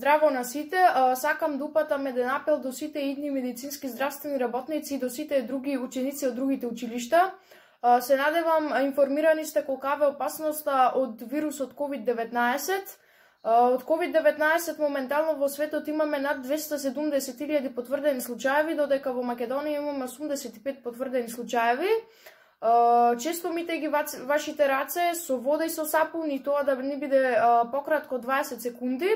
Здраво на сите, сакам да упатам еден апел до сите идни медицински здравствени работници и до сите други ученици од другите училишта. Се надевам информирани сте колкава е опасноста од вирусот COVID-19. Од COVID-19 моментално во светот имаме над 270.000 потврдени случаеви, додека во Македонија имаме 85 потврдени случаеви. Често мите ги вашите раце со вода и со сапун и тоа да не биде пократко 20 секунди.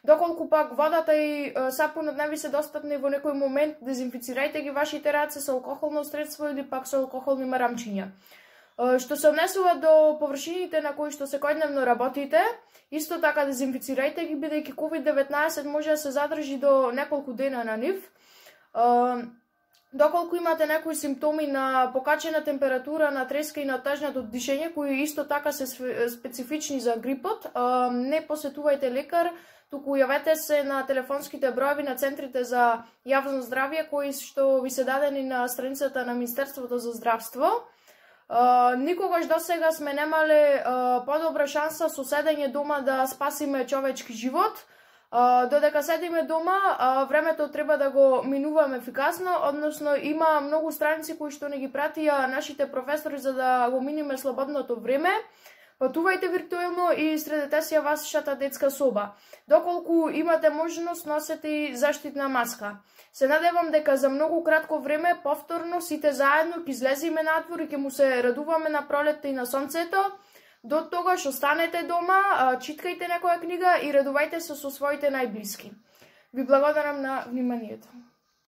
Доколку пак водата и сапунот не ви се достапни во некој момент, дезинфицирајте ги вашите раце со алкохолно средство или пак со алкохолни марамчиња. Што се однесува до површините на кои што секојдневно работите, исто така дезинфицирајте ги, бидејќи COVID-19 може да се задржи до неколку дена на нив. Доколку имате некои симптоми на покачена температура, на треска и на тажното дишење, кои исто така се специфични за грипот, не посетувајте лекар, туку јавете се на телефонските броеви на центрите за јавно здравје, кои што ви се дадени на страницата на Министерството за здравство. Никогаш досега сме немале подобра шанса со седење дома да спасиме човечки живот. Додека седиме дома, времето треба да го минуваме ефикасно, односно има многу страници кои што не ги пратија нашите професори за да го миниме слободното време. Патувајте виртуелно и средете си ја вашата детска соба. Доколку имате можност, носете и заштитна маска. Се надевам дека за многу кратко време повторно сите заедно ќе излеземе надвор и ќе му се радуваме на пролетта и на сонцето. До тогаш останете дома, читкајте некоја книга и радувајте се со своите најблиски. Ви благодарам на вниманието.